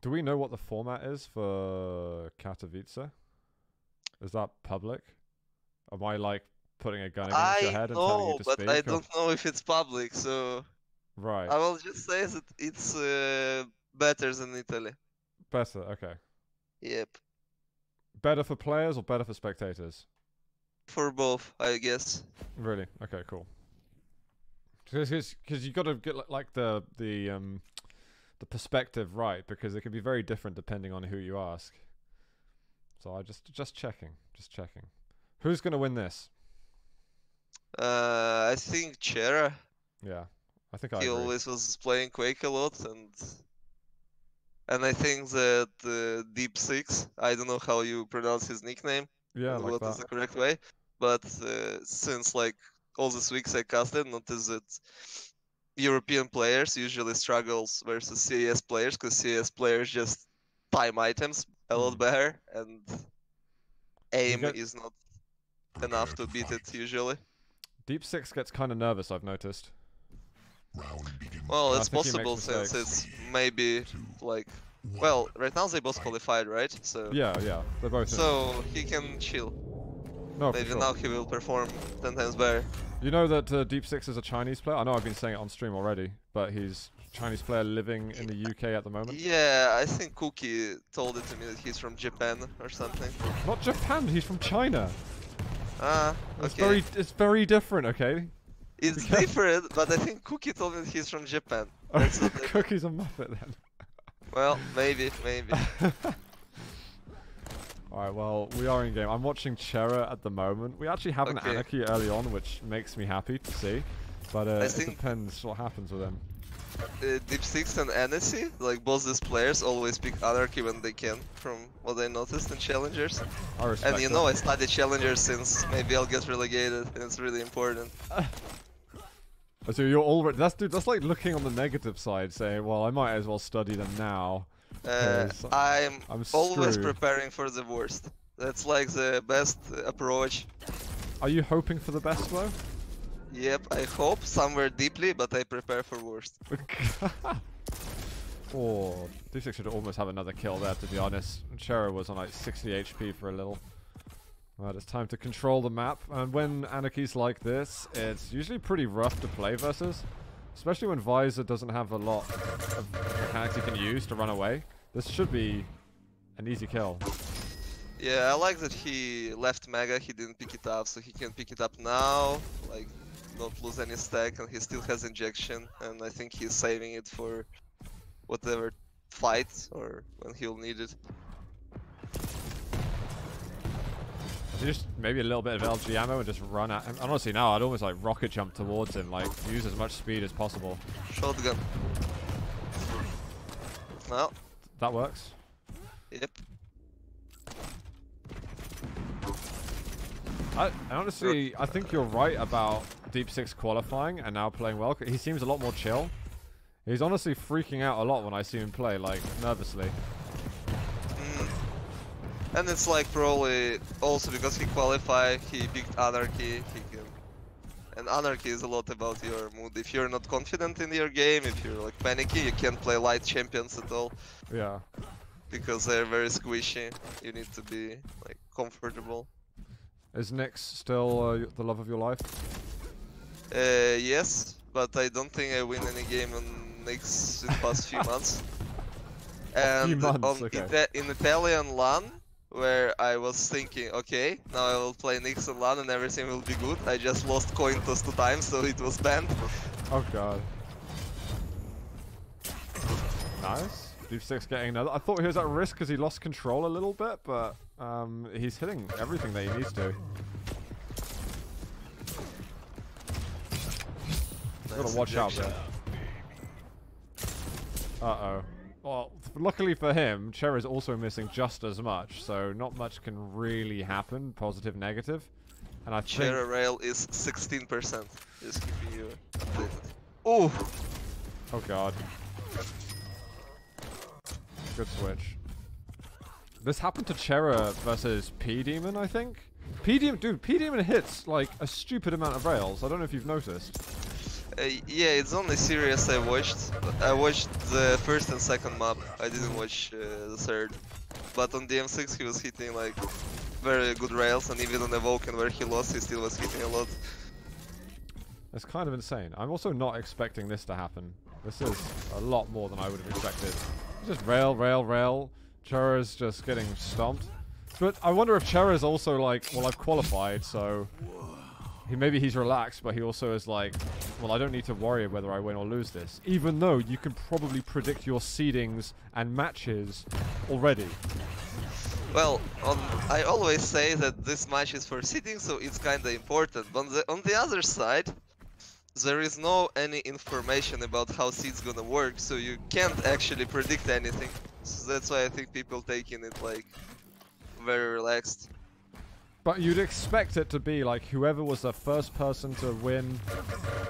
Do we know what the format is for Katowice? Is that public? Am I like putting a gun against your I head and telling you know, to but I speak? Or... don't know if it's public, so Right. I will just say that it's better than Italy. Better. Okay. Yep, Better for players or better for spectators? for both, I guess. Really? Okay. Cool. Because you got to get like the perspective right, because it can be very different depending on who you ask. So I just checking. Who's gonna win this? I think Cherra. Yeah, I think I He agree. always was playing Quake a lot, and I think that Deep6. I don't know how you pronounce his nickname Yeah, and like what is that. the correct way, but since like all these weeks I casted, noticed that European players usually struggles versus CS players because CS players just time items a lot Hmm. better and You aim get is not enough to beat it usually. Deep6 gets kind of nervous. I've noticed. Well, And I it's think he makes possible since mistakes. it's maybe like, well, right now they both qualified, right? So Yeah, they're both in. so he can chill. No, for Maybe sure. now he will perform 10 times better. You know that Deep6 is a Chinese player? I know I've been saying it on stream already, but he's a Chinese player living in the UK at the moment. Yeah, I think Cookie told it to me that he's from Japan or something. Not Japan, he's from China. Ah, okay. It's very different, okay? It's different, but I think Cookie told me that he's from Japan. That's what Cookie's a Muppet then. Well, maybe. Alright, well, we are in game. I'm watching Cherra at the moment. We actually have an Okay. Anarchy early on, which makes me happy to see. But I it think depends what happens with him. Deep6 and Annecy, like both these players, always pick Anarchy when they can, from what I noticed in Challengers. I respect And you it. know, I studied Challengers since maybe I'll get relegated, and it's really important. So you're already... That's like looking on the negative side, saying, well, I might as well study them now. I'm always screwed. preparing for the worst. That's like the best approach. Are you hoping for the best, though? Yep, I hope somewhere deeply, but I prepare for worst. Oh, Deep6 should almost have another kill there, to be honest. Cherra was on like 60 HP for a little. Right, it's time to control the map. And when Anarchy's like this, it's usually pretty rough to play versus. Especially when Visor doesn't have a lot of mechanics he can use to run away. This should be an easy kill. Yeah, I like that he left Mega, he didn't pick it up, so he can pick it up now. Like, don't lose any stack, and he still has injection, and I think he's saving it for whatever fight or when he'll need it. Just maybe a little bit of LG ammo and just run at him. Honestly, now I'd almost like rocket jump towards him, like use as much speed as possible. Shotgun. Well, That works. yep. I honestly, I think you're right about Deep6 qualifying and now playing well. He seems a lot more chill. He's honestly freaking out a lot when I see him play, like, nervously. And it's like probably also because he qualified, he picked Anarchy, he can... And Anarchy is a lot about your mood. If you're not confident in your game, if you're like panicky, you can't play light champions at all. Yeah. Because they're very squishy. You need to be like comfortable. Is Nyx still the love of your life? Yes, but I don't think I win any game on Nyx in the past few months. And okay. in Italian LAN, where I was thinking, okay, now I will play Nyx on LAN and everything will be good. I just lost coin toss 2 times, so it was banned. Oh god. Nice. Deep6 getting another. I thought he was at risk because he lost control a little bit, but he's hitting everything that he needs to. He's got to watch out there. Uh-oh. Well, luckily for him, Cherra is also missing just as much, so not much can really happen, positive, negative. And I think... Cherra rail is 16%. Just keeping you updated. Oh! Oh god. Good switch. This happened to Cherra versus P-Demon, I think? P-Demon, dude, P-Demon hits like a stupid amount of rails. I don't know if you've noticed. Yeah, it's only series I watched. I watched the first and second map. I didn't watch the third. But on DM6 he was hitting like very good rails, and even on Evoken where he lost, he still was hitting a lot. It's kind of insane. I'm also not expecting this to happen. This is a lot more than I would have expected. Just rail, rail, rail. Cherra's just getting stomped. But I wonder if Cherra's also like, well, I've qualified, so maybe he's relaxed, but he also is like, well, I don't need to worry whether I win or lose this. Even though you can probably predict your seedings and matches already. Well, I always say that this match is for seeding, so it's kinda important. But on the other side, there is no any information about how seed's gonna work, so you can't actually predict anything. So that's why I think people taking it like very relaxed. But you'd expect it to be like whoever was the first person to win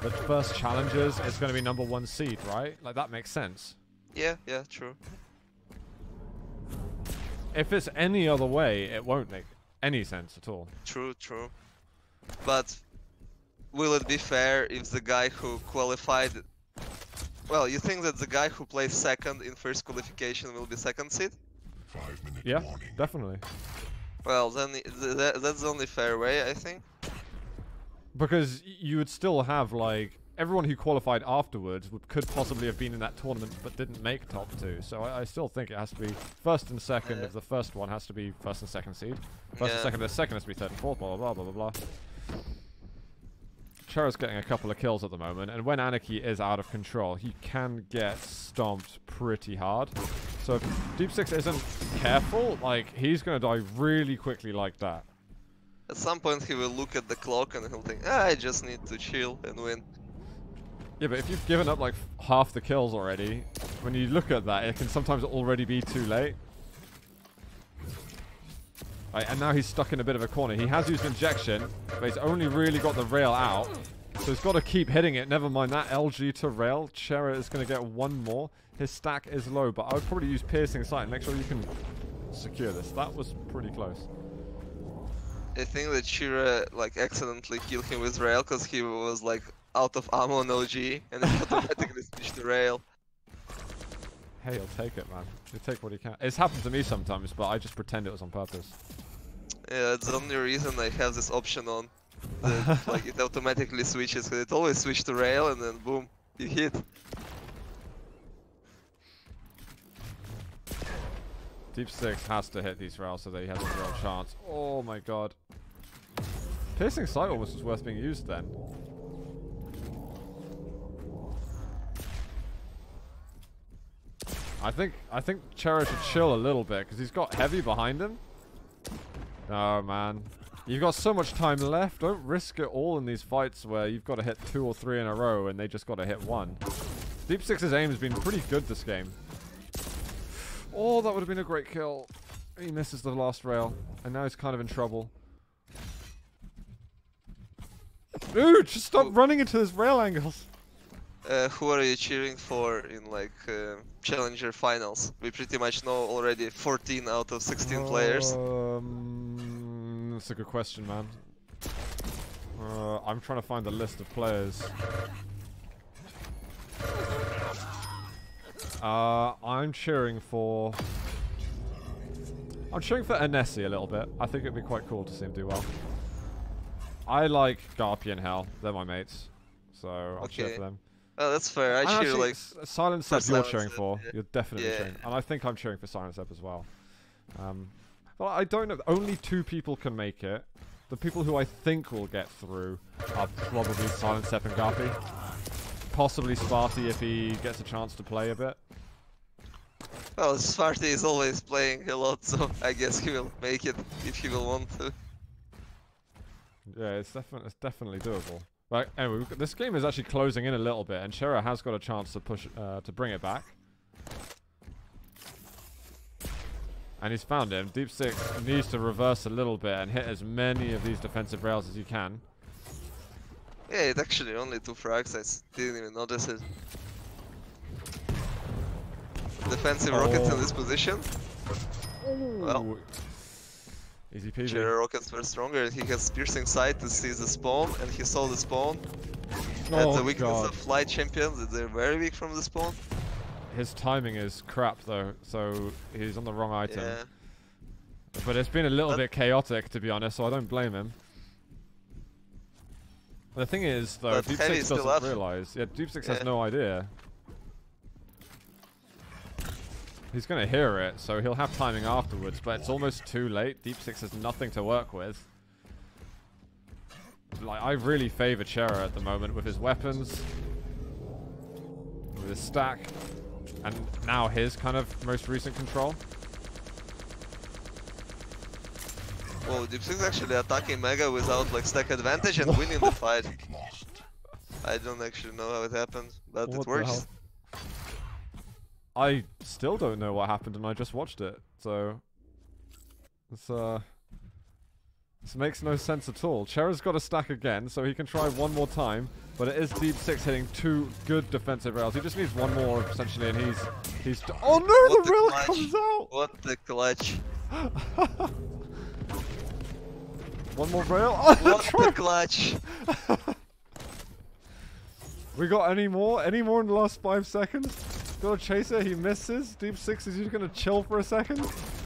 the first challenges is going to be #1 seed, right? Like that makes sense. Yeah, true. If it's any other way, it won't make any sense at all. True. But will it be fair if the guy who qualified... Well, you think that the guy who plays second in first qualification will be second seed? Yeah, definitely. Well, then that's the only fair way, I think. Because you would still have, like, everyone who qualified afterwards could possibly have been in that tournament but didn't make top 2. So I still think it has to be first and second. If the first one has to be first and second seed. First and second, the second has to be third and fourth, blah, blah, blah, blah, blah, blah. Cherra's getting a couple of kills at the moment, and when Anarchy is out of control, he can get stomped pretty hard. So if Deep6 isn't careful, like, he's going to die really quickly like that. At some point he will look at the clock and he'll think, I just need to chill and win. Yeah, but if you've given up like half the kills already, when you look at that, it can sometimes already be too late. Right, and now he's stuck in a bit of a corner. He has used injection, but he's only really got the rail out. So he's got to keep hitting it. Never mind that LG to rail. Cherra is going to get one more. His stack is low, but I would probably use piercing sight and make sure you can secure this. That was pretty close. I think that Cherra like accidentally killed him with rail because he was like out of ammo on OG and it automatically switched to rail. Hey, he'll take it, man. He'll take what he can. It's happened to me sometimes, but I just pretend it was on purpose. Yeah, it's the only reason I have this option on. That, like, it automatically switches, because it always switches to rail and then boom, you hit. Deep6 has to hit these rails so that he has a real chance. Oh my god. Piercing sight almost was worth being used then. I think Cherra should chill a little bit because he's got heavy behind him. Oh man, you've got so much time left. Don't risk it all in these fights where you've got to hit 2 or 3 in a row and they just got to hit 1. Deep6's aim has been pretty good this game. Oh, that would have been a great kill. He misses the last rail, and now he's kind of in trouble. Dude, just stop running into his rail angles. Who are you cheering for in like Challenger finals? We pretty much know already 14 out of 16 players. That's a good question, man. I'm trying to find the list of players. I'm cheering for Anesi a little bit. I think it'd be quite cool to see him do well. I like Garpy and Hell. They're my mates, so I'll cheer for them. Oh, that's fair. I cheer like Silent Sep you're cheering Sep, for. yeah. You're definitely cheering, and I think I'm cheering for Silent Sep as well. Well, I don't know. Only 2 people can make it. The people who I think will get through are probably Silent Sep and Garpy. Possibly Sparty if he gets a chance to play a bit. Well, Sparty is always playing a lot, so I guess he will make it if he will want to. Yeah, it's definitely doable. Right, anyway, this game is actually closing in a little bit, and Cherra has got a chance to push to bring it back. And he's found him. Deep6 needs to reverse a little bit and hit as many of these defensive rails as he can. Yeah, it's actually only 2 frags. I didn't even notice it. Defensive rockets in this position. Well, easy peasy. Cherra rockets were stronger, and he has piercing sight to see the spawn, and he saw the spawn. And the Oh weakness god. of flight champions is they're very weak from the spawn. His timing is crap though, so he's on the wrong item. Yeah. But it's been a little But- bit chaotic, to be honest, so I don't blame him. The thing is, though, But Deep6 Heavy is still doesn't up. realize. Yeah, Deep6 has Yeah. no idea. He's gonna hear it, so he'll have timing afterwards, but it's almost too late. Deep6 has nothing to work with. Like, I really favor Cherra at the moment with his weapons, with his stack, and now his kind of most recent control. Whoa, Deep6 actually attacking Mega without like stack advantage and winning the fight. I don't actually know how it happened, but What it the works. hell? I still don't know what happened, and I just watched it, so this makes no sense at all. Cherra's got a stack again, so he can try one more time, but it is Deep6 hitting 2 good defensive rails. He just needs one more essentially, and he's. Oh no! What The the rail clutch. comes out. What the clutch! One more rail. Oh, What the clutch! We got any more? Any more in the last 5 seconds? Got a chaser, he misses. Deep6 is just gonna chill for a second.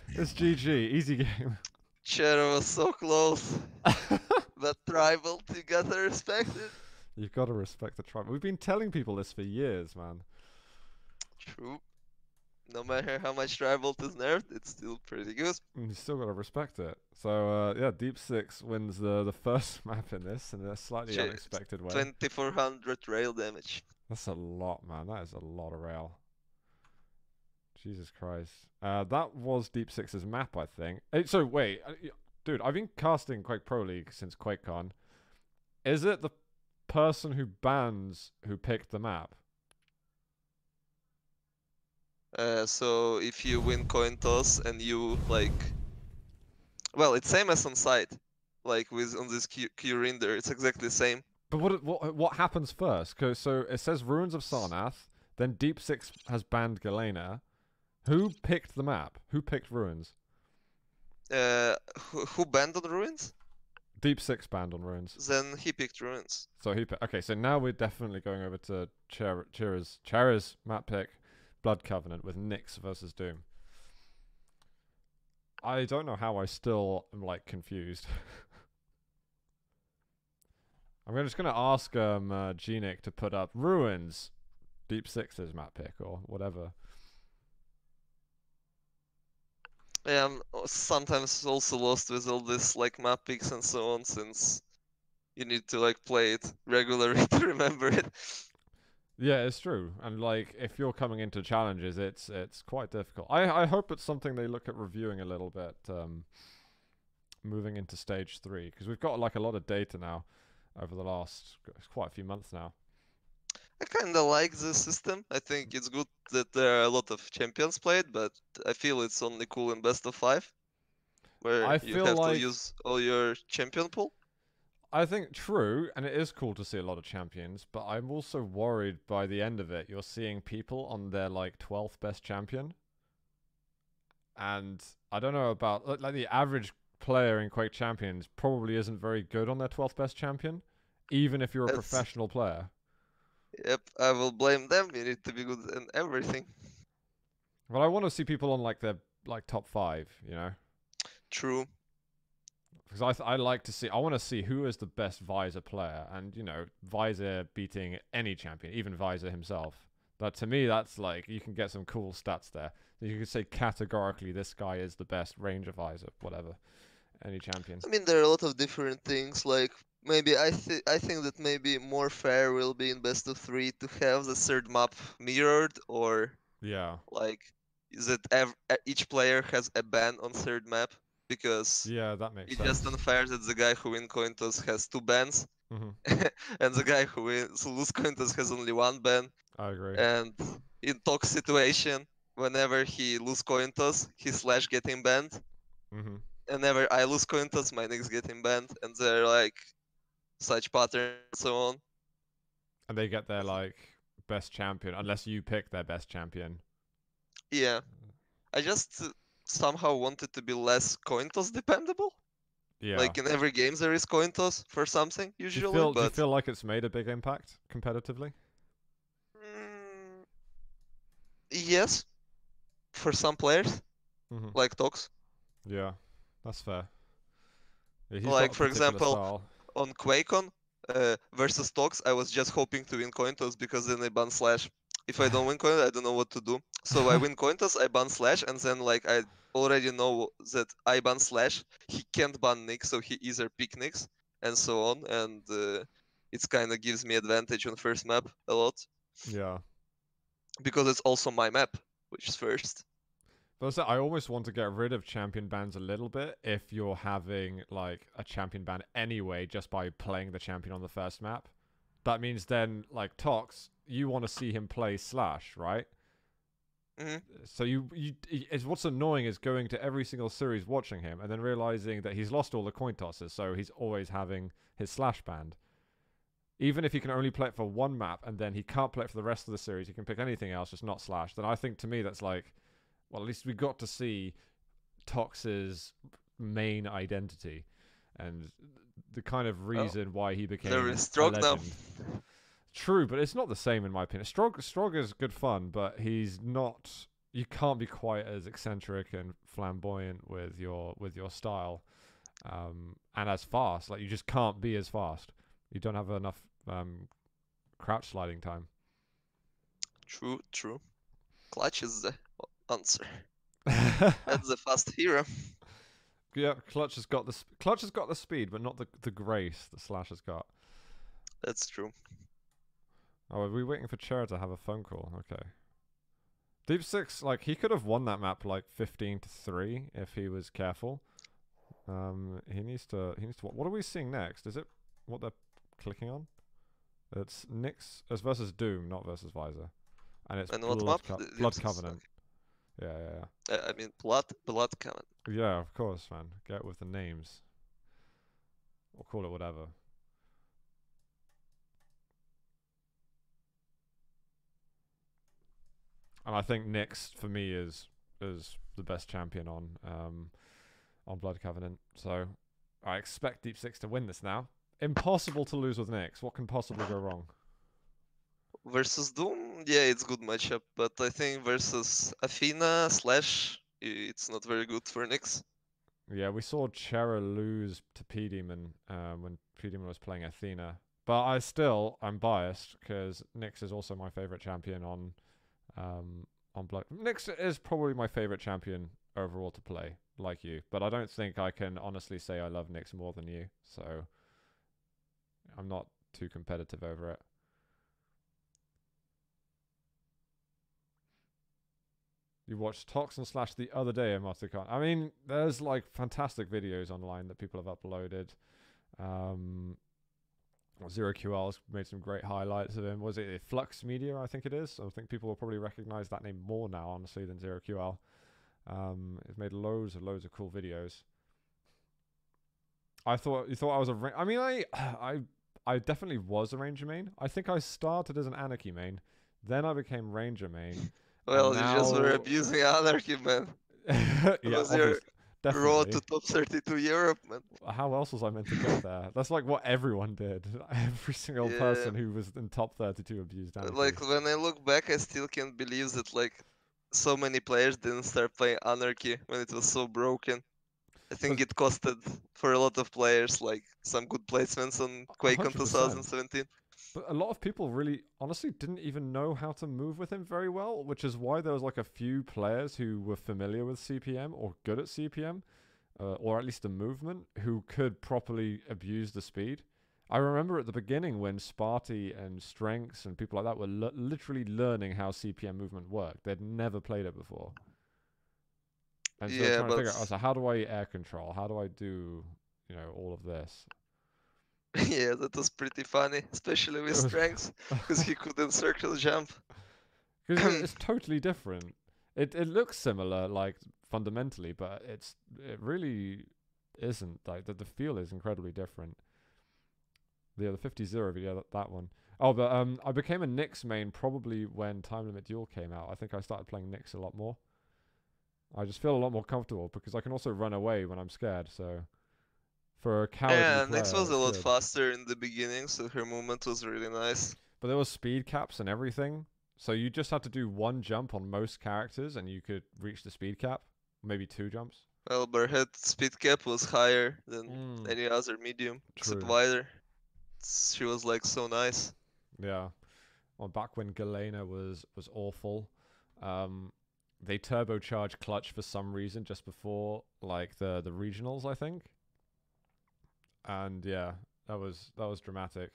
It's GG, easy game. Cherra was so close. But Tribal, you gotta respect it. You've got to respect the tribe. We've been telling people this for years, man. True. No matter how much Tribal is nerfed, it's still pretty good. And you still got to respect it. So, yeah, Deep6 wins the first map in this in a slightly Shit, unexpected way. 2400 rail damage. That's a lot, man. That is a lot of rail. Jesus Christ. That was Deep6's map, I think. So, wait. Dude, I've been casting Quake Pro League since QuakeCon. Is it the person who bans who picked the map? So if you win coin toss and you like, well, it's same as on site, like with on this Q render, it's exactly the same. But what happens first? 'Cause so it says Ruins of Sarnath, then Deep6 has banned Galena. Who picked the map? Who picked Ruins? Who banned on ruins? Deep6 banned on Ruins. Then he picked ruins. So okay, so now we're definitely going over to Cherra's map pick, Blood Covenant with Nyx versus Doom. I don't know how I still am like confused. I'm just gonna ask Genic to put up Ruins, Deep6's map pick or whatever. Yeah, I'm sometimes also lost with all this like map picks and so on, since you need to like play it regularly to remember it. Yeah, it's true. And like, if you're coming into challenges, it's quite difficult. I hope it's something they look at reviewing a little bit, moving into stage 3, because we've got like a lot of data now over the last quite a few months now. I kinda like this system. I think it's good that there are a lot of champions played, but I feel it's only cool in best of 5, where I you feel have like to use all your champion pool. I think true, and it is cool to see a lot of champions, but I'm also worried by the end of it, you're seeing people on their like 12th best champion. And I don't know about like the average player in Quake Champions probably isn't very good on their 12th best champion, even if you're a That's- professional player. Yep, I will blame them. You need to be good in everything. But I want to see people on like their like top 5, you know? True. Because I like to see, I want to see who is the best Visor player, and you know, Visor beating any champion, even Visor himself. But to me, that's like, you can get some cool stats there. You could say categorically, this guy is the best Ranger Visor, whatever, any champion. I mean, there are a lot of different things. Like maybe I think that maybe more fair will be in best of 3 to have the third map mirrored, or Yeah, like is that each player has a ban on third map, because yeah, that makes it's sense. just unfair that the guy who win coin toss has 2 bans, Hmm. and the guy who lose coin toss has only 1 ban. I agree. And in talk situation, whenever he lose coin toss, he slash getting banned. Hmm. And whenever I lose coin toss, my Nyx getting banned, and they're like such patterns and so on. And they get their like best champion, unless you pick their best champion. Yeah, I just somehow wanted to be less coin toss dependable. Yeah. Like in every game there is coin toss for something usually, Do you but feel like it's made a big impact competitively? mm, yes, for some players like Tox. Yeah, that's fair. Yeah, he's got Like a for particular example, style. on Quake versus Tox, I was just hoping to win coin toss because then I ban Slash. If I don't win coin, I don't know what to do. So I win coin toss, I ban Slash, and then like I already know that I ban Slash, he can't ban Nyx, so he either pick Nyx and so on, and it kind of gives me advantage on first map a lot Yeah. because it's also my map, which is first. But I almost want to get rid of champion bans a little bit if you're having like a champion ban anyway just by playing the champion on the first map. That means then like Tox, you want to see him play Slash, right? Mm-hmm. So it's what's annoying is going to every single series watching him and then realizing that he's lost all the coin tosses, so he's always having his Slash banned. Even if he can only play it for one map and then he can't play it for the rest of the series, he can pick anything else, just not Slash, then I think to me that's like, well, at least we got to see Tox's main identity and the kind of reason why he became There is a Strong now. legend. True, but it's not the same in my opinion. Strog is good fun, but he's not. You can't be quite as eccentric and flamboyant with your style, and as fast. Like you just can't be as fast. You don't have enough crouch sliding time. True, true. Clutch is the answer. That's the fast hero. Yeah, Clutch has got the speed, but not the grace that Slash has got. That's true. Oh, are we waiting for Cherra to have a phone call? Okay. Deep6, like he could have won that map like 15-3 if he was careful. He needs to. What are we seeing next? Is it what they're clicking on? It's Nyx as versus Doom, not versus Visor, and it's Blood Covenant. Okay. Yeah. I mean, Blood Covenant. Yeah, of course, man. Get with the names. Or call it whatever. And I think Nyx for me is the best champion on Blood Covenant. So I expect Deep6 to win this now. Impossible to lose with Nyx. What can possibly go wrong? Versus Doom, yeah, it's good matchup, but I think versus Athena Slash, it's not very good for Nyx. Yeah, we saw Cherra lose to P-Demon when P-Demon was playing Athena. But I'm biased because Nyx is also my favorite champion on Blood. Nyx is probably my favorite champion overall to play, like you. But I don't think I can honestly say I love Nyx more than you. So I'm not too competitive over it. You watched Tox and Slash the other day, Emoticon. I mean, there's like fantastic videos online that people have uploaded. ZeroQL's made some great highlights of him. Was it Flux Media? I think it is. I think people will probably recognize that name more now, honestly, than ZeroQL. It's made loads of cool videos. You thought I was a. I mean, I definitely was a Ranger main. I think I started as an Anarchy main, then I became Ranger main. Well, you just were abusing Anarchy, man. Yeah, your definitely. road to top 32 Europe, man. How else was I meant to get there? That's like what everyone did. Every single person who was in top 32 abused Anarchy. Like, when I look back, I still can't believe that, like, so many players didn't start playing Anarchy when it was so broken. I think it costed for a lot of players, like, some good placements on Quake 100%. On 2017. But a lot of people really, honestly, didn't even know how to move with him very well, which is why there was like a few players who were familiar with CPM or good at CPM, or at least the movement, who could properly abuse the speed. I remember at the beginning when Sparty and Strengths and people like that were literally learning how CPM movement worked. They'd never played it before. And so trying to figure out, so how do I air control? How do I do, all of this? Yeah, that was pretty funny, especially with Strengths, because he couldn't circle jump. Because it's totally different. It looks similar, like, fundamentally, but it really isn't. Like, the feel is incredibly different. The 50-0 video, that one. Oh, but I became a Nyx main probably when Time Limit Duel came out. I think I started playing Nyx a lot more. I just feel a lot more comfortable because I can also run away when I'm scared, so For a cowardly Yeah, player, Nyx was a that's lot good. faster in the beginning, so her movement was really nice. But there was speed caps and everything, so you just had to do one jump on most characters, and you could reach the speed cap. Maybe 2 jumps. Well, but her speed cap was higher than any other medium, except True. wider. She was like so nice. Yeah. Well, back when Galena was awful, they turbocharged Clutch for some reason just before like the regionals, I think. And yeah, that was dramatic.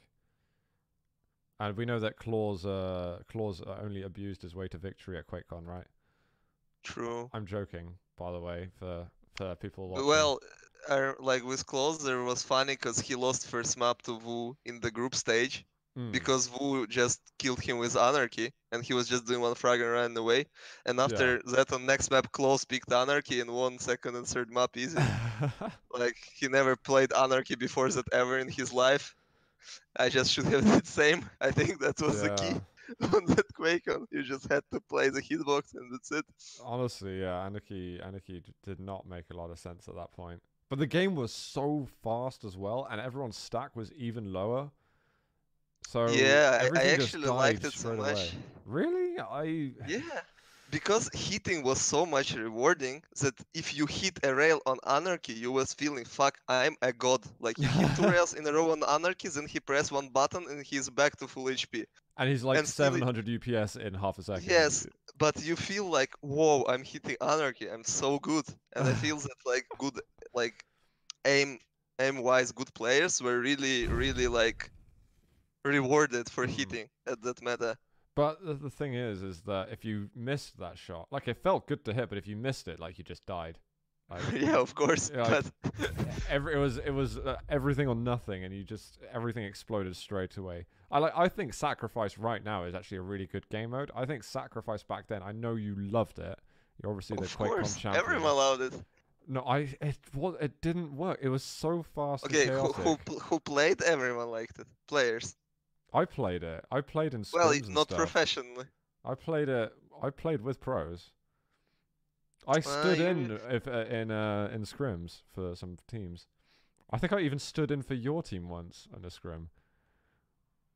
And we know that Claws only abused his way to victory at QuakeCon, right? True. I'm joking, by the way, for people watching. Well, like with Claws, there was funny because he lost first map to Wu in the group stage. Because Wu just killed him with Anarchy, and he was just doing one frag and ran away. And after that, on next map, Klaus picked Anarchy and won second and third map easy. Like, he never played Anarchy before that ever in his life. I just should have did the same. I think that was the key on that QuakeCon. You just had to play the hitbox and that's it. Honestly, yeah, Anarchy did not make a lot of sense at that point. But the game was so fast as well, and everyone's stack was even lower. So yeah, I actually liked it so much. Really? Yeah, because hitting was so much rewarding that if you hit a rail on Anarchy, you was feeling, fuck, I'm a god. Like, you hit 2 rails in a row on Anarchy, then he press one button and he's back to full HP. And he's like 700 UPS in half a second. Yes, but you feel like, whoa, I'm hitting Anarchy, I'm so good. And I feel that like good, like aim-wise good players were really, really like rewarded for hitting at that meta. But the thing is that if you missed that shot, like, it felt good to hit, but if you missed it, like, you just died. Like, yeah, of course. Like, it was everything or nothing, and everything exploded straight away. I think Sacrifice right now is actually a really good game mode. I think Sacrifice back then, I know you loved it. You're obviously the QuakeCon champion. Everyone loved it. No, it didn't work. It was so fast. Okay, and chaotic. who played? Everyone liked it. Players. I played it. I played in scrims. Well, and not stuff. professionally. I played it. I played with pros. I stood in scrims for some teams. I think I even stood in for your team once in a scrim.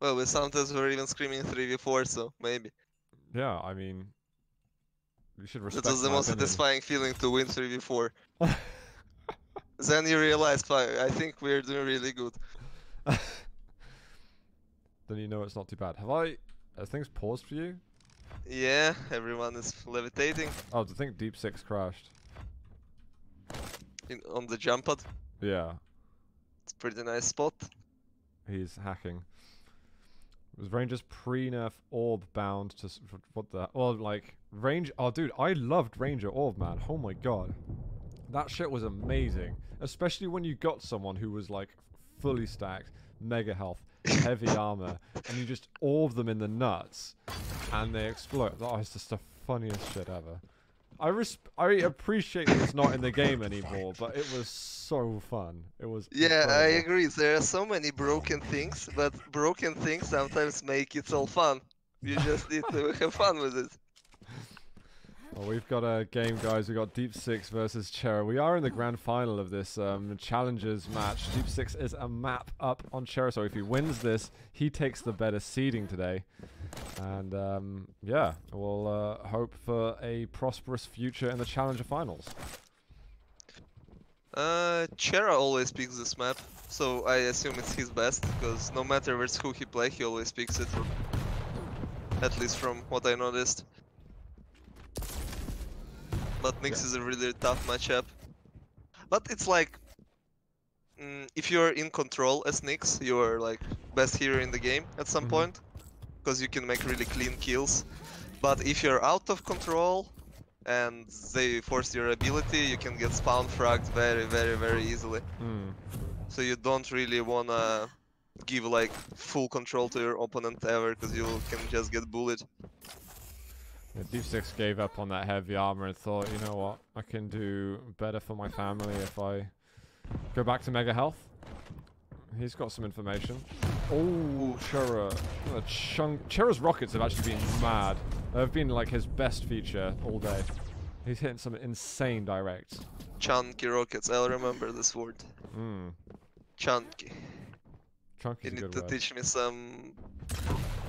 Well, we sometimes were even screaming 3v4, so maybe. Yeah, I mean, you should respect. That was the most satisfying feeling to win 3v4. Then you realize, I think we're doing really good. Then you know it's not too bad. Have things paused for you? Yeah, everyone is levitating. Oh, I think Deep6 crashed. On the jump pad? Yeah. It's a pretty nice spot. He's hacking. Was Ranger's pre-nerf orb bound to... What the... Well, like, Ranger... Oh, dude, I loved Ranger orb, man. Oh my god. That shit was amazing. Especially when you got someone who was, like, fully stacked, mega health, heavy armor, and you just orb them in the nuts, and they explode. Oh, it's just the funniest shit ever. I appreciate that it's not in the game anymore, but it was so fun. It was incredible. I agree. There are so many broken things, but broken things sometimes make it all fun. You just need to have fun with it. Well, we've got a game, guys. We've got Deep6 versus Cherra. We are in the grand final of this Challengers match. Deep6 is a map up on Cherra, so if he wins this, he takes the better seeding today. And yeah, we'll hope for a prosperous future in the Challenger finals. Cherra always picks this map, so I assume it's his best, because no matter versus who he plays, he always picks it. At least from what I noticed. But Nyx is a really tough matchup. But it's like, if you're in control as Nyx, you're like best hero in the game at some point, because you can make really clean kills. But if you're out of control and they force your ability, you can get spawn fragged very, very, very easily. So you don't really wanna give like full control to your opponent ever, because you can just get bullied. Yeah, Deep6 gave up on that heavy armor and thought, you know what, I can do better for my family if I go back to mega health. He's got some information. Oh, Cherra. Cherra's rockets have actually been mad. They've been like his best feature all day. He's hitting some insane directs. Chunky rockets, I'll remember this word. Chunky. Chunky's You a need good to word. teach me some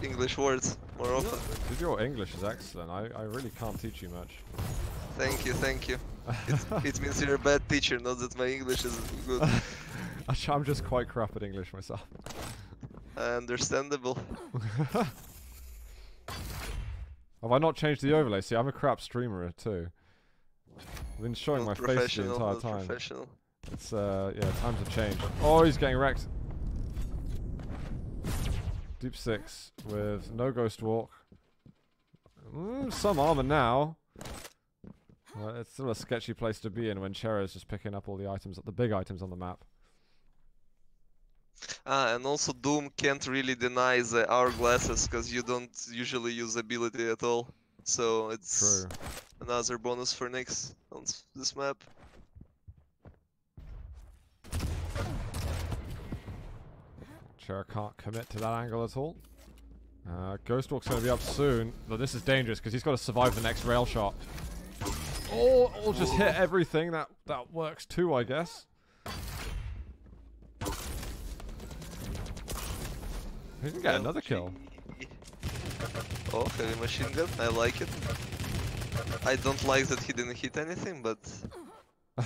English words more often. Dude, your English is excellent. I really can't teach you much. Thank you, thank you. It means you're a bad teacher, not that my English is good. I'm just quite crap at English myself. Understandable. Have I not changed the overlay? See, I'm a crap streamer too. I've been showing Not my face the professional, entire not time. professional. It's yeah, times have changed. Oh, he's getting wrecked. Deep6 with no ghost walk. Some armor now. It's still a sketchy place to be in when Cherra is just picking up all the items, the big items on the map. And also Doom can't really deny the hourglasses because you don't usually use ability at all. So it's True. another bonus for Nyx on this map. Cherra can't commit to that angle at all. Ghost Walk's going to be up soon, but this is dangerous because he's got to survive the next rail shot. Or just hit everything. That works too, I guess. He can get another kill. Oh, heavy machine gun. I like it. I don't like that he didn't hit anything, but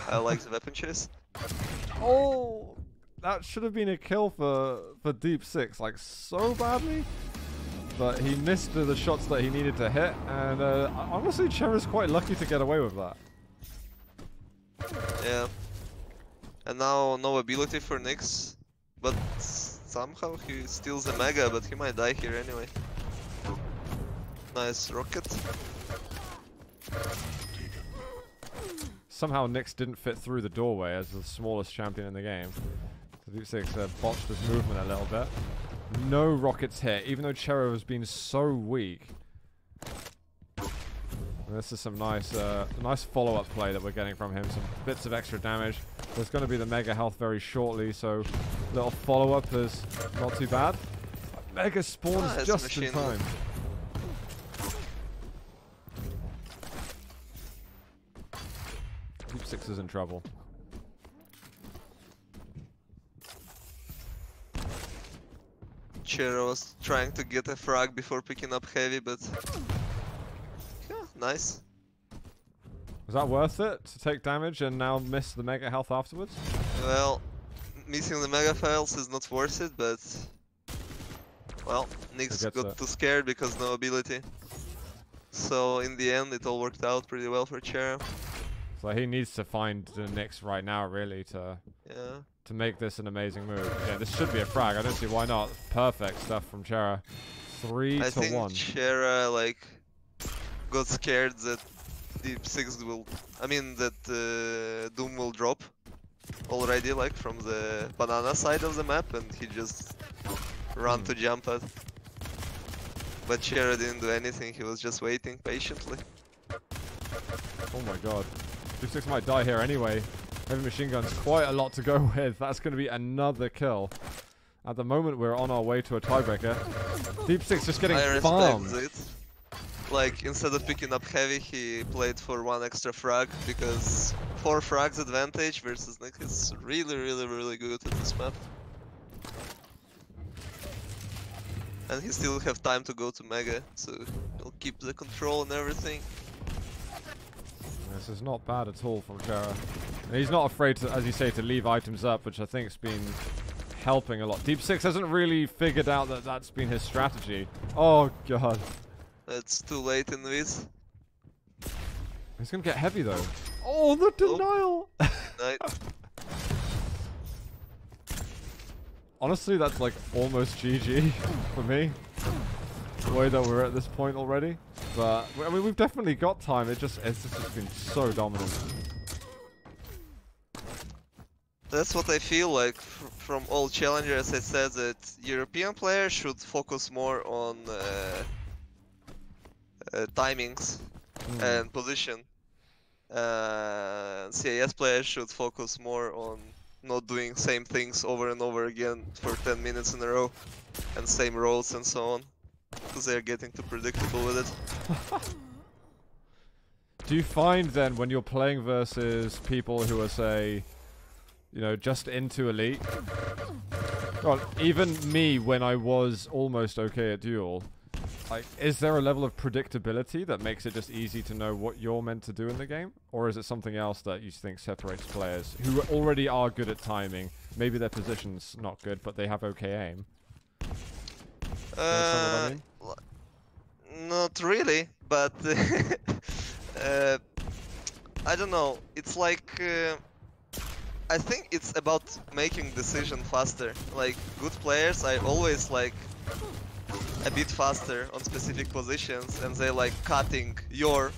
I like the weapon choice. Oh, that should have been a kill for Deep6, like so badly. But he missed the shots that he needed to hit, and honestly, Cherra's quite lucky to get away with that. Yeah. And now no ability for Nyx, but somehow he steals the Mega, but he might die here anyway. Nice rocket. Somehow Nyx didn't fit through the doorway as the smallest champion in the game. So Deep6 botched his movement a little bit. No rockets hit, even though Cherra has been so weak. And this is some nice follow-up play that we're getting from him. Some bits of extra damage. There's going to be the Mega health very shortly, so little follow-up is not too bad. Mega spawns just in time. Deep6 is in trouble. Cherra was trying to get a frag before picking up heavy, but yeah, nice. Was that worth it to take damage and now miss the Mega health afterwards? Well, missing the Mega files is not worth it, but well, Nyx got too scared because no ability. So in the end, it all worked out pretty well for Cherra. So he needs to find the Nyx right now, really, to make this an amazing move. Yeah, this should be a frag. I don't see why not. Perfect stuff from Cherra. 3 to 1. I think Cherra like got scared that Deep6 will. I mean that Doom will drop already, like from the banana side of the map, and he just ran to jump at. But Cherra didn't do anything. He was just waiting patiently. Oh my god. Deep6 might die here anyway. Heavy machine gun's quite a lot to go with. That's going to be another kill. At the moment, we're on our way to a tiebreaker. Deep6 just getting farmed. It. Like, instead of picking up heavy, he played for 1 extra frag, because 4 frags advantage versus Nyx is really good at this map. And he still have time to go to Mega, so he'll keep the control and everything. This is not bad at all from Cherra. He's not afraid to, as you say, to leave items up, which I think has been helping a lot. Deep6 hasn't really figured out that that's been his strategy. Oh god. It's too late in this. He's gonna get heavy though. Oh, the denial! Nice. Honestly, that's like almost GG for me. The way that we're at this point already. But I mean, we've definitely got time. It's just been so dominant. That's what I feel like from all challengers. I said that European players should focus more on timings and position. CIS players should focus more on not doing same things over and over again for 10 minutes in a row and same roles and so on, because they're getting too predictable with it. Do you find then when you're playing versus people who are, say, you know, just into Elite. God, even me when I was almost okay at Duel, like, is there a level of predictability that makes it just easy to know what you're meant to do in the game? Or is it something else that you think separates players who already are good at timing? Maybe their position's not good, but they have okay aim. Uh, Not really, but I don't know. It's like I think it's about making decision faster. Like good players, I always like a bit faster on specific positions, and they like cutting your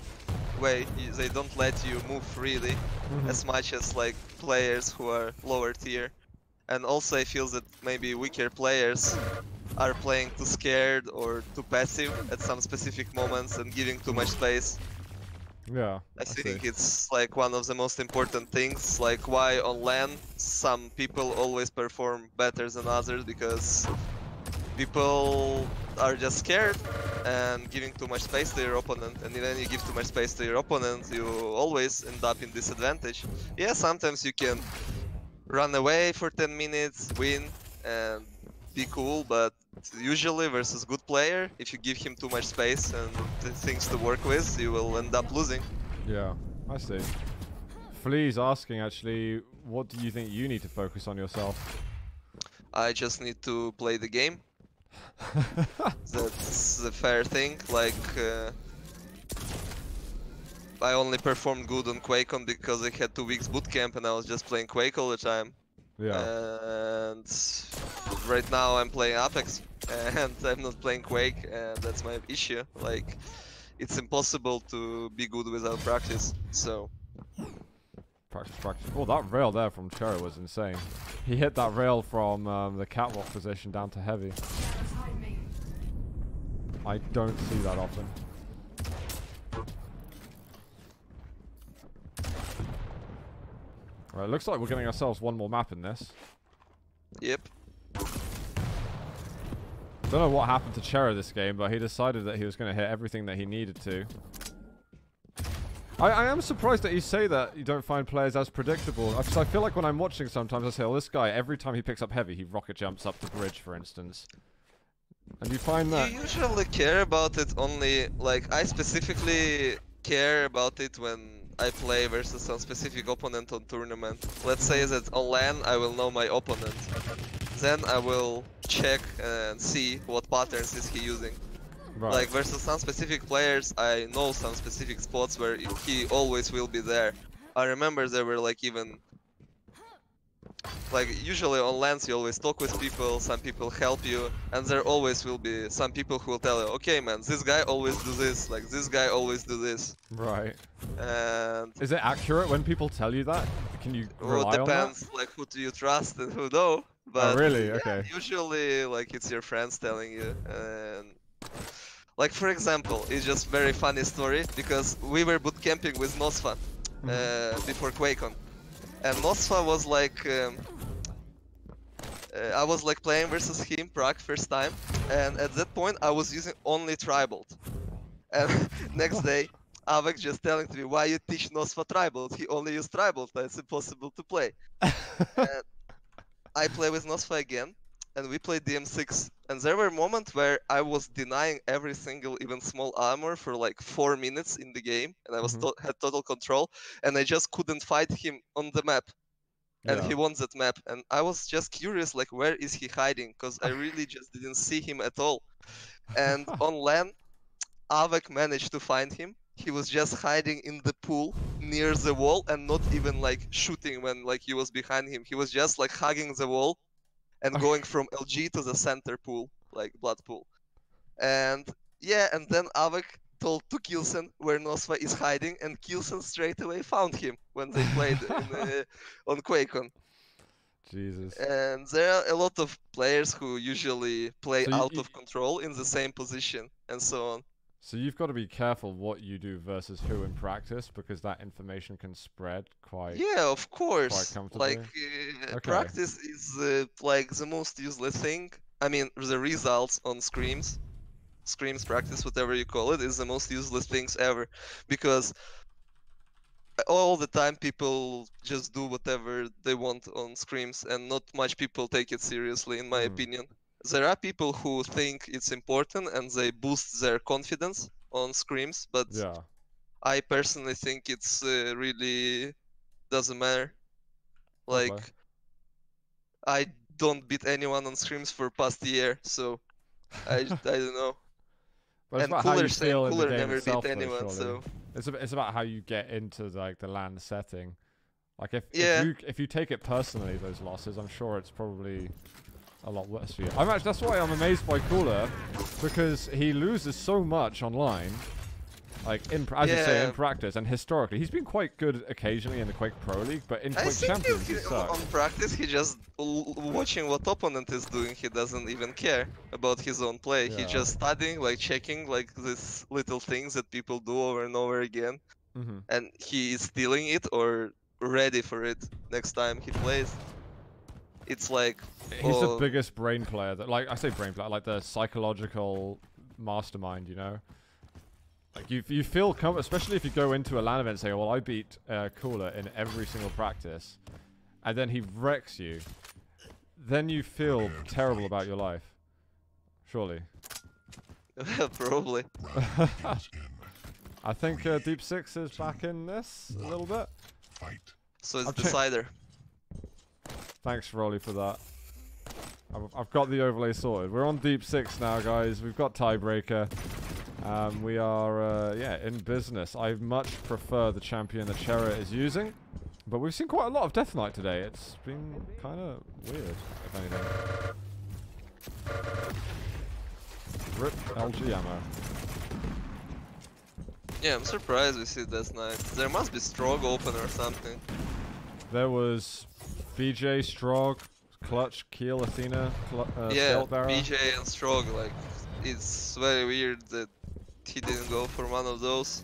way. They don't let you move freely as much as like players who are lower tier. And also I feel that maybe weaker players are playing too scared or too passive at some specific moments and giving too much space. Yeah, I think it's like one of the most important things, like why on LAN some people always perform better than others, because people are just scared and giving too much space to your opponent, and when you give too much space to your opponent, you always end up in disadvantage. Yeah, sometimes you can run away for 10 minutes, win, and be cool, but usually versus good player, if you give him too much space and things to work with, you will end up losing. Yeah, I see. Flea's asking, actually, what do you think you need to focus on yourself? I just need to play the game. That's the fair thing. Like, I only performed good on Quake because I had 2 weeks bootcamp and I was just playing Quake all the time. Yeah. And right now I'm playing Apex and I'm not playing Quake, and that's my issue. Like, it's impossible to be good without practice, so... Practice, practice. Oh, that rail there from Cherra was insane. He hit that rail from the catwalk position down to heavy. I don't see that often. Right, looks like we're getting ourselves one more map in this. Yep. Don't know what happened to Cherra this game, but he decided that he was going to hit everything that he needed to. I am surprised that you say that you don't find players as predictable. Because I feel like when I'm watching sometimes I say, oh, this guy, every time he picks up heavy, he rocket jumps up the bridge, for instance. And you find that... You usually care about it only, like, I specifically care about it when I play versus some specific opponent on tournament. Let's say that on LAN I will know my opponent. Then I will check and see what patterns is he using. Right. Like versus some specific players, I know some specific spots where he always will be there. I remember there were like even... Like usually on LANs you always talk with people, some people help you, and there always will be some people who will tell you, okay man, this guy always do this, like this guy always do this. Right. And... Is it accurate when people tell you that? Can you rely on that? Depends, like who do you trust and who no. But oh really? yeah, Okay. usually like it's your friends telling you. And like for example, it's just very funny story, because we were bootcamping with Nosfa before QuakeCon. And Nosfa was like, I was like playing versus him, Prague, first time, and at that point I was using only Tribal. And next day, Avek just telling to me, why you teach Nosfa Tribal? He only used Tribal, it's impossible to play. And I play with Nosfa again, and we played DM6. And there were moments where I was denying every single, even small armor for like 4 minutes in the game, and I was had total control, and I just couldn't fight him on the map. And he won that map, and I was just curious, like, where is he hiding? Because I really just didn't see him at all. And on LAN, Avek managed to find him. He was just hiding in the pool near the wall and not even like shooting when like he was behind him. He was just like hugging the wall and going from LG to the center pool, like blood pool. And yeah, and then Avek told to Kilsen where Nosfa is hiding, and Kilsen straight away found him when they played on QuakeCon. Jesus. And there are a lot of players who usually play out of control in the same position and so on. So you've got to be careful what you do versus who in practice, because that information can spread quite... Yeah, of course. Quite comfortably. Like, practice is like the most useless thing. I mean, the results on scrims practice, whatever you call it, is the most useless things ever. Because all the time people just do whatever they want on scrims, and not much people take it seriously, in my opinion. There are people who think it's important and they boost their confidence on scrims, but Yeah. I personally think it's really doesn't matter. Like, Okay. I don't beat anyone on scrims for past year, so I don't know. But it's And about how Cooler you same. feel in the Cooler game never itself, beat though, anyone, surely. so It's about how you get into like the LAN setting. Like yeah. if you take it personally, those losses, I'm sure it's probably a lot worse for you. That's why I'm amazed by Cooler, because he loses so much online. Like as you say, in practice and historically, he's been quite good occasionally in the Quake Pro League, but in I Quake think Champions, he on sucks. practice he just watching what opponent is doing. He doesn't even care about his own play. Yeah. He's just studying, like checking, like these little things that people do over and over again, and he is stealing it or ready for it next time he plays. It's like he's the biggest brain player that, like I say, brain player, like the psychological mastermind, you know. Like you feel especially if you go into a LAN event saying, well, I beat Cooler in every single practice, and then he wrecks you, then you feel terrible about your life. Surely. probably. I think Deep6 is back in this a little bit. So it's Decider. Thanks, Rolly, for that. I've got the overlay sorted. We're on Deep6 now, guys. We've got Tiebreaker. We are, yeah, in business. I much prefer the champion that Cherra is using, but we've seen quite a lot of Death Knight today. It's been kind of weird, if anything. Rip LG ammo. Yeah, I'm surprised we see Death Knight. There must be Strog open or something. There was BJ, Strog, Clutch, Keel, Athena, yeah, Barra. BJ and Strog, like, it's very weird that he didn't go for one of those.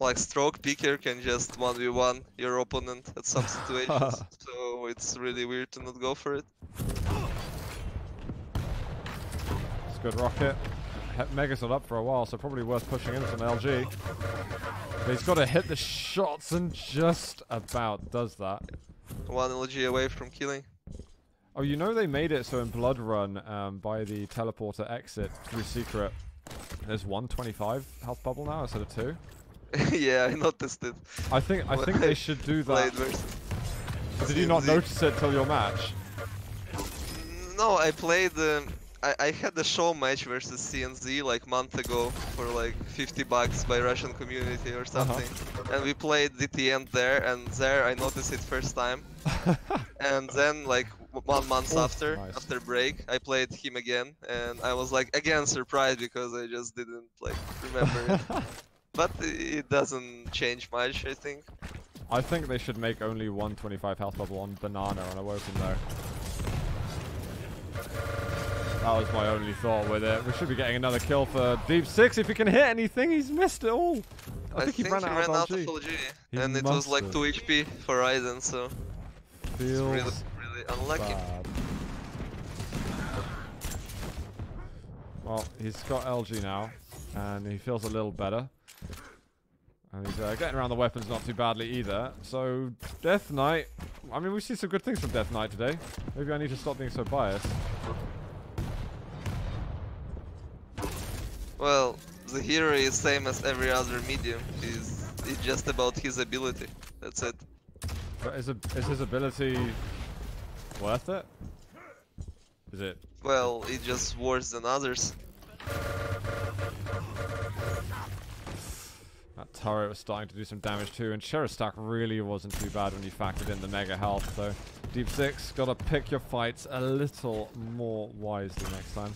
Like, Strog picker can just 1v1 your opponent at some situations, so it's really weird to not go for it. It's a good rocket. Mega's not up for a while, so probably worth pushing in some LG. But he's got to hit the shots and just about does that. One LG away from killing. Oh, you know they made it so in Blood Run, by the teleporter exit through secret, there's 125 health bubble now instead of 2. Yeah, I noticed it. I think they should do that. Did you not notice it till your match? No, I played. I had a show match versus CNZ like month ago for like $50 by Russian community or something, and we played DTN there, and there I noticed it first time, and then like 1 month after break I played him again, and I was like again surprised because I just didn't like remember it, but it doesn't change much, I think. I think they should make only 125 health bubble on Banana on Awoken though. That was my only thought with it. We should be getting another kill for Deep6. If he can hit anything, he's missed it all. I think he ran out of LG. And it was like 2 HP for Ryzen, so feels it's really unlucky. Bad. Well, he's got LG now, and he feels a little better. And he's getting around the weapons not too badly either. So, Death Knight, I mean, we've seen some good things from Death Knight today. Maybe I need to stop being so biased. Well, the hero is same as every other medium. It's just about his ability. That's it. But is his ability worth it? Is it? Well, it's just worse than others. That turret was starting to do some damage too, and Cherra's stack really wasn't too bad when you factored in the mega health, so Deep6 gotta pick your fights a little more wisely next time.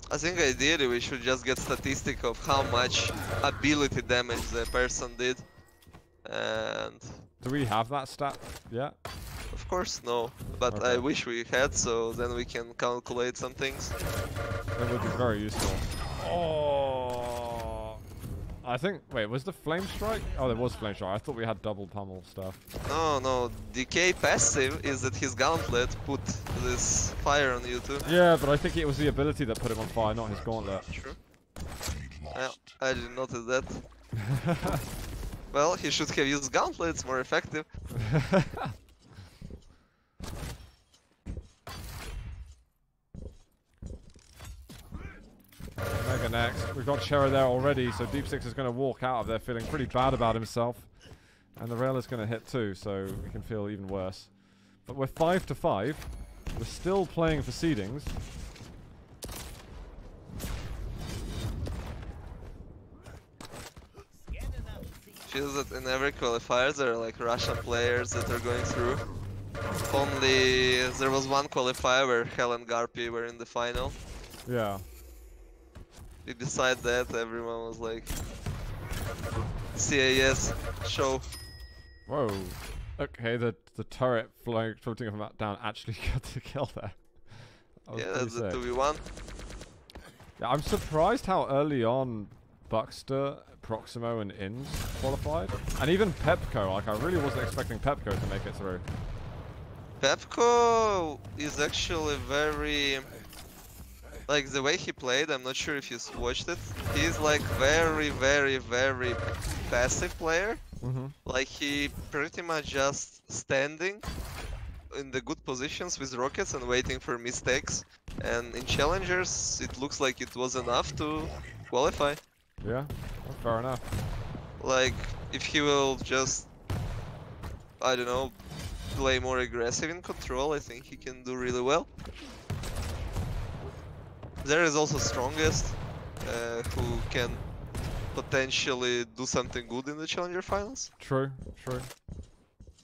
I think ideally we should just get statistic of how much ability damage the person did. And do we have that stat yet? Of course no, but okay. I wish we had, so then we can calculate some things. That would be very useful. Oh, I think. Wait, was the flame strike? Oh, there was flame strike. I thought we had double pummel stuff. No, no. Decay passive is that his gauntlet put this fire on you too. Yeah, but I think it was the ability that put him on fire, not his gauntlet. True. I didn't notice that. Well, he should have used gauntlet. It's more effective. Mega next. We've got Cherra there already, so Deep6 is going to walk out of there feeling pretty bad about himself. And the rail is going to hit too, so we can feel even worse. But we're 5 to 5. We're still playing for seedings. Feels that in every qualifier there are like Russian players that are going through. Only there was one qualifier where Hell and Garpy were in the final. Yeah. Beside that, everyone was like CAS show. Whoa. Okay, the turret floating from that down actually got the kill there. That Yeah, that's the 2v1. Yeah, I'm surprised how early on Buckster, Proximo, and Inns qualified. And even Pepco, like I really wasn't expecting Pepco to make it through. Pepco is actually very... Like the way he played, I'm not sure if you watched it. He's like very passive player. Like he pretty much just standing in the good positions with rockets and waiting for mistakes. And in challengers, it looks like it was enough to qualify. Yeah, well, fair enough. Like if he will just, I don't know, play more aggressive in control, I think he can do really well. There is also Strongest, who can potentially do something good in the Challenger Finals. True, true.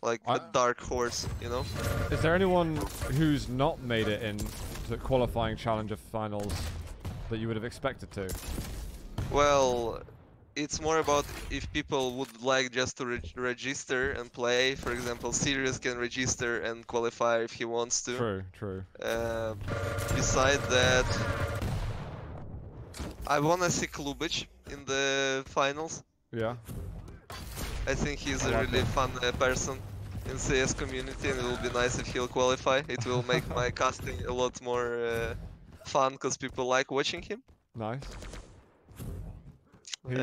Like a dark horse, you know? Is there anyone who's not made it in the qualifying Challenger Finals that you would have expected to? Well, it's more about if people would like just to register and play. For example, Sirius can register and qualify if he wants to. True, true. Beside that, I wanna see Klubic in the finals. Yeah. I think he's a really fun person in CS community, and it will be nice if he'll qualify. It will make my casting a lot more fun because people like watching him. Nice. I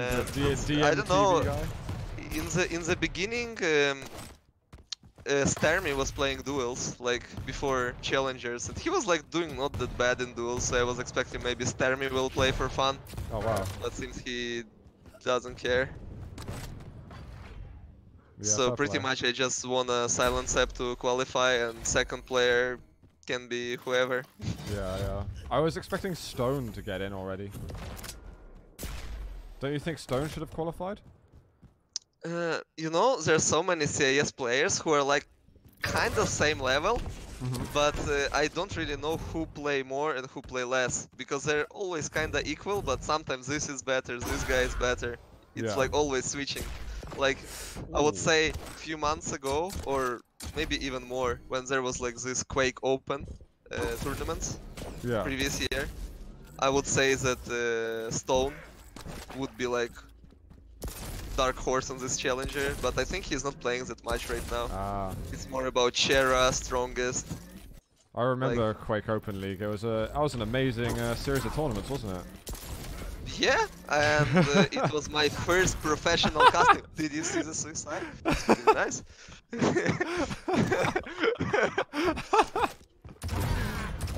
don't know. Guy? In the beginning, Starmy was playing duels like before challengers, and he was like doing not that bad in duels. So I was expecting maybe Starmy will play for fun. Oh wow! But seems he doesn't care. Yeah, So pretty much I just want a silent step to qualify, and second player can be whoever. Yeah, yeah. I was expecting Stone to get in already. Don't you think Stone should have qualified? You know, there's so many CIS players who are like kind of same level, but I don't really know who play more and who play less, because they're always kind of equal, but sometimes this is better, this guy is better. It's like always switching. Like, I would say a few months ago, or maybe even more, when there was like this Quake Open tournaments previous year, I would say that Stone would be like dark horse on this challenger, but I think he's not playing that much right now. It's more about Cherra, Strongest. I remember Quake Open League. It was an amazing series of tournaments, wasn't it? Yeah, and it was my first professional casting. Did you see the suicide? It's pretty nice.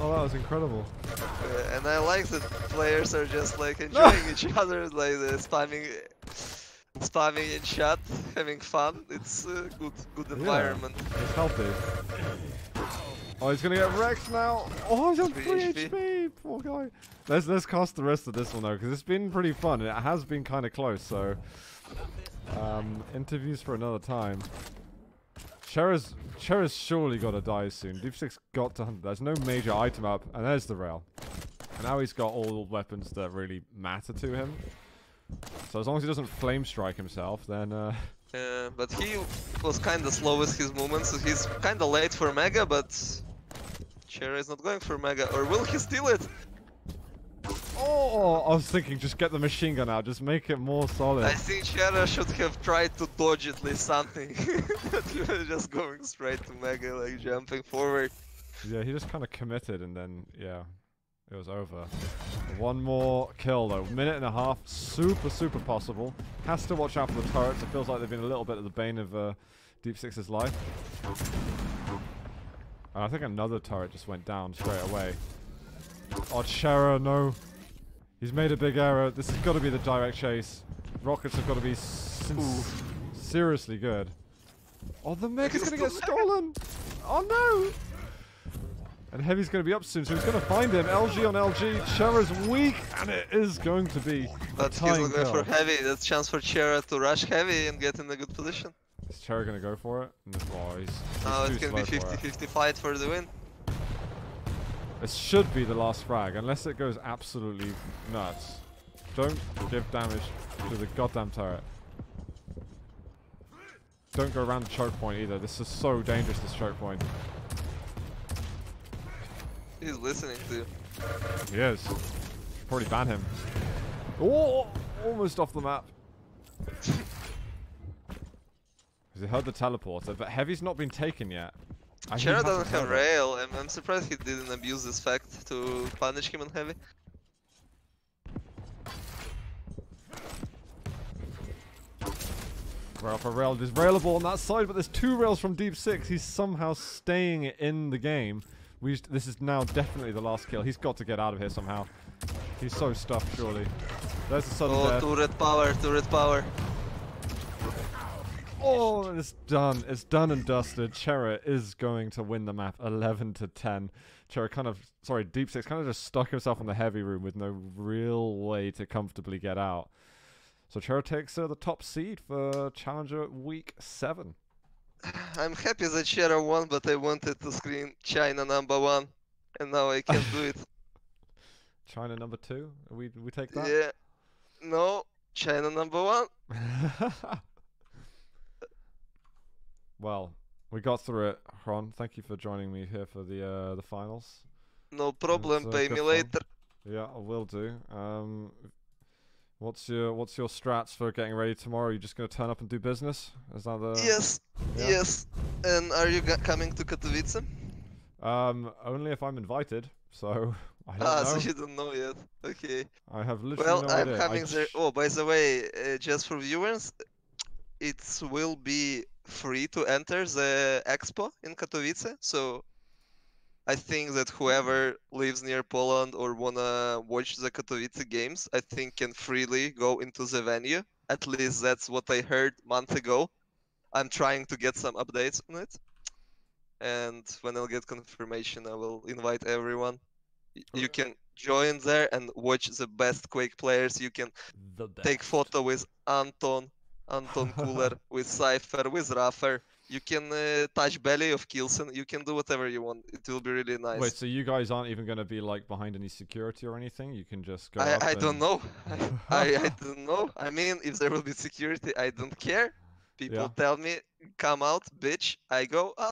Oh, that was incredible. And I like that players are just like enjoying each other, like spamming in chat, having fun. It's a good environment. It's healthy. Oh, he's gonna get wrecked now. Oh, he's on 3 HP. Poor guy. Let's cast the rest of this one though, because it's been pretty fun. And it has been kind of close. So, interviews for another time. Cherra's surely got to die soon. Deep6 got to 100. There's no major item up, and there's the rail. And now he's got all weapons that really matter to him. So as long as he doesn't flame strike himself, then. But he was kind of slow with his movements, so he's kind of late for Mega. But Cherra is not going for Mega, or will he steal it? Oh, I was thinking just get the machine gun out, just make it more solid. I think Cherra should have tried to dodge at least something. Just going straight to Mega, like jumping forward. Yeah, he just kind of committed and then, yeah, it was over. One more kill though, minute and a half, super possible. Has to watch out for the turrets, it feels like they've been a little bit of the bane of Deep6's life. And I think another turret just went down straight away. Oh, Cherra, no. He's made a big error. This has got to be the direct chase. Rockets have got to be seriously good. Oh, the Mega's going to get stolen. Oh, no. And Heavy's going to be up soon, so he's going to find him. LG on LG. Cherra's weak, and it is going to be But he's looking for Heavy. That's a chance for Cherra to rush Heavy and get in a good position. Is Cherra going to go for it? Oh, he's now it can be 50-50 fight for the win. This should be the last frag, unless it goes absolutely nuts. Don't give damage to the goddamn turret. Don't go around the choke point either. This is so dangerous, this choke point. He's listening to you. He is. Should probably ban him. Oh, almost off the map. He heard the teleporter, but Heavy's not been taken yet. Cherra doesn't have rail. I'm surprised he didn't abuse this fact to punish him on Heavy. Rail for rail. There's railable on that side, but there's 2 rails from Deep6. He's somehow staying in the game. This is now definitely the last kill. He's got to get out of here somehow. He's so stuffed, surely. There's the sudden death. Turret power, turret power. Oh, it's done. It's done and dusted. Cherra is going to win the map 11-10. Deep6 kind of just stuck himself in the heavy room with no real way to comfortably get out. So Cherra takes the top seed for Challenger Week 7. I'm happy that Cherra won, but I wanted to screen China #1, and now I can't do it. China #2? We take that? Yeah. No, China #1. Well, we got through it, Xron. Thank you for joining me here for the finals. No problem, pay me later. Yeah, I will do. What's your strats for getting ready tomorrow? Are you just gonna turn up and do business? Is that the? Yes, yeah? Yes. And are you coming to Katowice? Only if I'm invited. So I don't know. So you don't know yet. Okay. I have literally no idea. I'm coming there. Oh, by the way, just for viewers, it will be free to enter the expo in Katowice. So I think that whoever lives near Poland or wanna watch the Katowice games, I think can freely go into the venue. At least that's what I heard a month ago. I'm trying to get some updates on it. And when I'll get confirmation, I will invite everyone. You can join there and watch the best Quake players. You can take photo with Anton Cooler, with Cypher, with Raffer. You can touch belly of Kilson. You can do whatever you want. It will be really nice. Wait, so you guys aren't even going to be like behind any security or anything? You can just go I don't know. I don't know. I mean, if there will be security, I don't care. People tell me, come out, bitch. I go out.